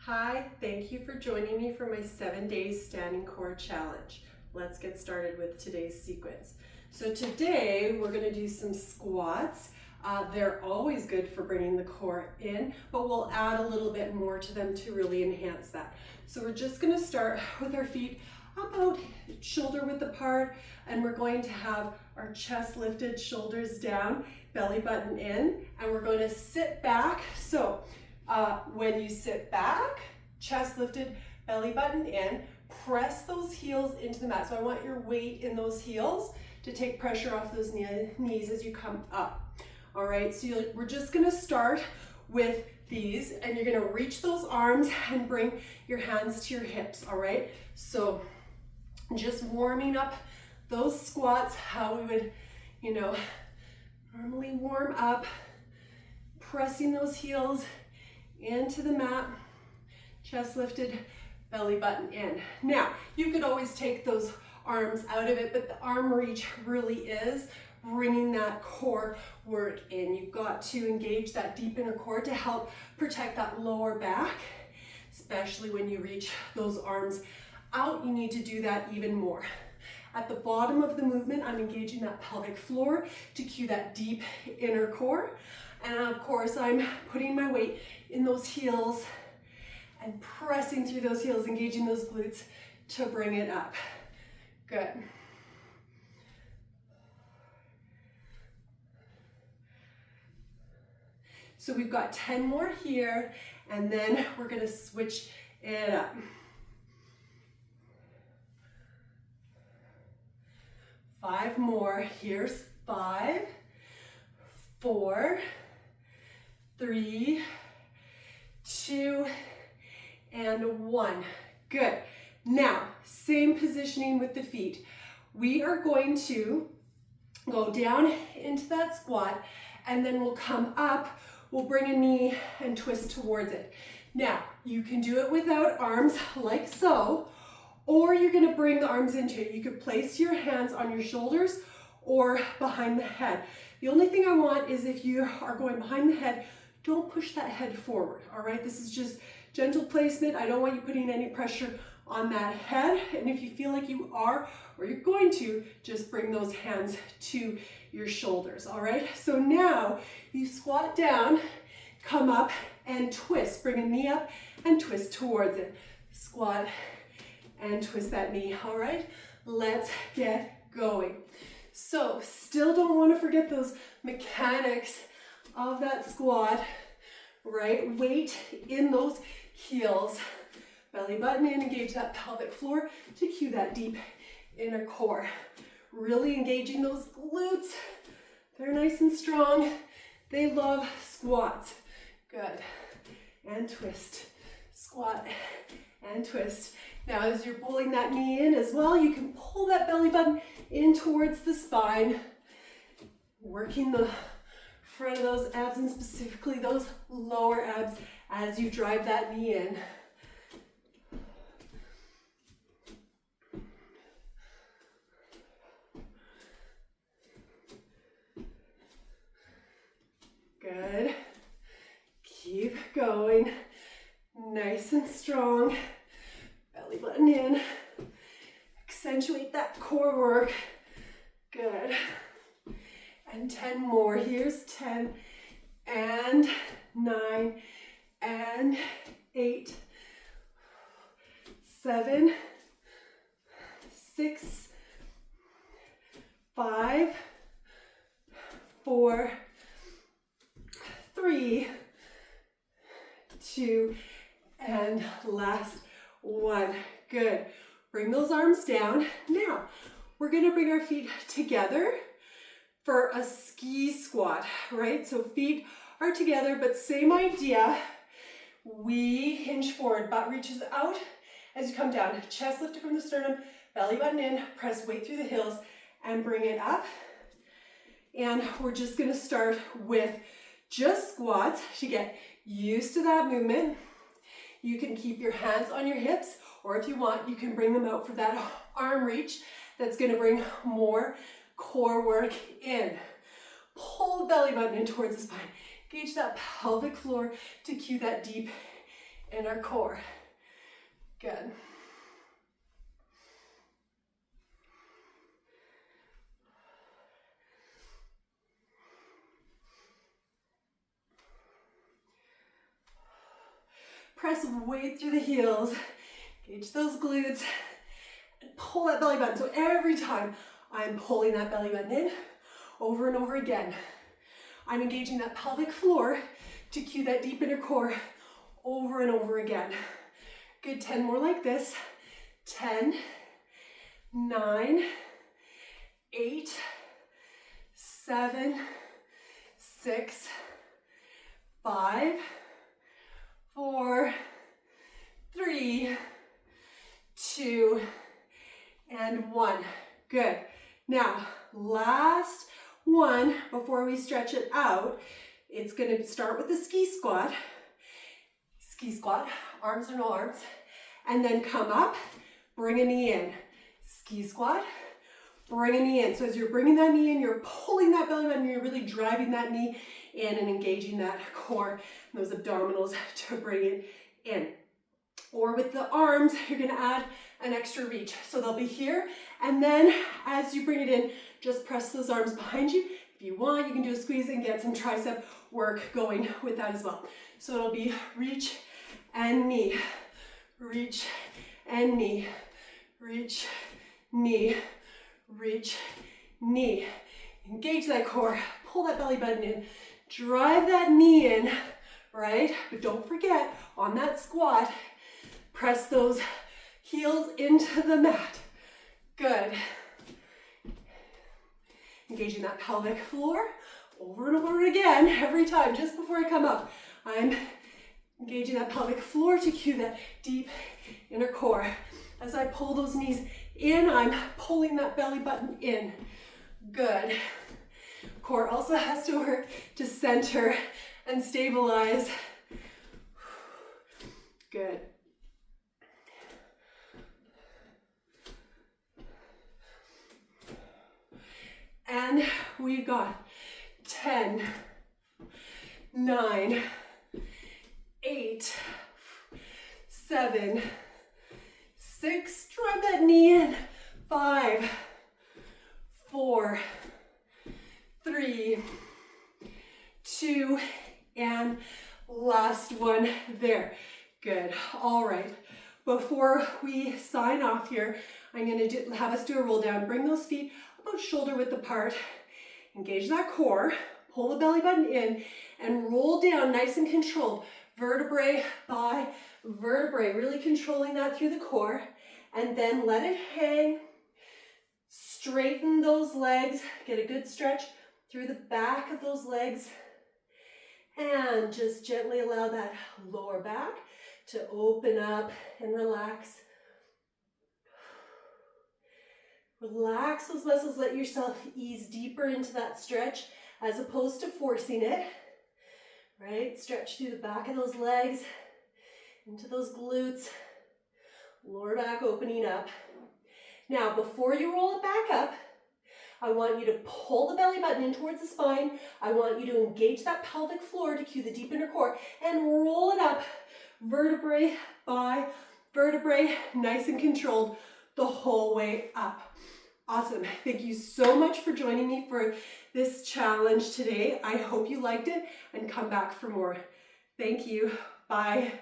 Hi, thank you for joining me for my 7-day standing core challenge. Let's get started with today's sequence. So today we're going to do some squats. They're always good for bringing the core in, but we'll add a little bit more to them to really enhance that. So we're just going to start with our feet about shoulder width apart, and we're going to have our chest lifted, shoulders down, belly button in, and we're going to sit back. So when you sit back, chest lifted, belly button in, press those heels into the mat. So I want your weight in those heels to take pressure off those knees as you come up. All right, so we're just gonna start with these, and you're gonna reach those arms and bring your hands to your hips, all right? So just warming up those squats, how we would, normally warm up, pressing those heels into the mat, chest lifted, belly button in. Now, you could always take those arms out of it, but the arm reach really is bringing that core work in. You've got to engage that deep inner core to help protect that lower back, especially when you reach those arms out. You need to do that even more. At the bottom of the movement, I'm engaging that pelvic floor to cue that deep inner core. And of course, I'm putting my weight in those heels and pressing through those heels, engaging those glutes to bring it up. Good. So we've got 10 more here, and then we're gonna switch it up. 5 more. Here's 5, 4, 3, 2, and 1. Good. Now, same positioning with the feet. We are going to go down into that squat, and then we'll come up. We'll bring a knee and twist towards it. Now, you can do it without arms, like so, or you're gonna bring the arms into it. You could place your hands on your shoulders or behind the head. The only thing I want is if you are going behind the head, don't push that head forward, all right? This is just gentle placement. I don't want you putting any pressure on that head. And if you feel like you are, or you're going to, just bring those hands to your shoulders, all right? So now you squat down, come up and twist. Bring a knee up and twist towards it. Squat and twist that knee, all right? Let's get going. So still don't want to forget those mechanics of that squat, right? Weight in those heels. Belly button in, engage that pelvic floor to cue that deep inner core. Really engaging those glutes. They're nice and strong. They love squats. Good. And twist. Squat and twist. Now, as you're pulling that knee in as well, you can pull that belly button in towards the spine, working the front of those abs and specifically those lower abs as you drive that knee in. Good. Keep going. Nice and strong. Belly button in. Accentuate that core work. Good. And 10 more. Here's 10 and 9 and 8, 7, 6, 5, 4, 3, 2, and last 1. Good. Bring those arms down. Now, we're gonna bring our feet together for a ski squat, right? So feet are together, but same idea. We hinge forward, butt reaches out as you come down. Chest lifted from the sternum, belly button in, press weight through the heels and bring it up. And we're just gonna start with just squats to get used to that movement. You can keep your hands on your hips, or if you want, you can bring them out for that arm reach. That's gonna bring more core work in. Pull the belly button in towards the spine. Engage that pelvic floor to cue that deep inner core. Good. Press weight through the heels. Engage those glutes. And pull that belly button. So every time I'm pulling that belly button in, over and over again, I'm engaging that pelvic floor to cue that deep inner core over and over again. Good, 10 more like this. 10, 9, 8, 7, 6, 5, 4, 3, 2, and 1. Good. Now, last one before we stretch it out. It's going to start with the ski squat. Ski squat, arms or no arms. And then come up, bring a knee in. Ski squat, bring a knee in. So as you're bringing that knee in, you're pulling that belly button, you're really driving that knee in and engaging that core and those abdominals to bring it in. Or with the arms, you're gonna add an extra reach. So they'll be here, and then as you bring it in, just press those arms behind you. If you want, you can do a squeeze and get some tricep work going with that as well. So it'll be reach and knee, reach and knee, reach, knee, reach, knee. Engage that core, pull that belly button in, drive that knee in, right? But don't forget, on that squat, press those heels into the mat. Good. Engaging that pelvic floor over and over again every time. Just before I come up, I'm engaging that pelvic floor to cue that deep inner core. As I pull those knees in, I'm pulling that belly button in. Good. Core also has to work to center and stabilize. Good. And we've got 10, 9, 8, 7, 6, drive that knee in, 5, 4, 3, 2, and last one there. Good. All right. Before we sign off here, I'm going to have us do a roll down. Bring those feet about shoulder width apart. Engage that core. Pull the belly button in and roll down nice and controlled. Vertebrae by vertebrae. Really controlling that through the core. And then let it hang. Straighten those legs. Get a good stretch through the back of those legs. And just gently allow that lower back to open up and relax. Relax those muscles, let yourself ease deeper into that stretch as opposed to forcing it, right? Stretch through the back of those legs, into those glutes, lower back opening up. Now, before you roll it back up, I want you to pull the belly button in towards the spine. I want you to engage that pelvic floor to cue the deep inner core and roll it up, vertebrae by vertebrae, nice and controlled the whole way up. Awesome. Thank you so much for joining me for this challenge today. I hope you liked it and come back for more. Thank you. Bye.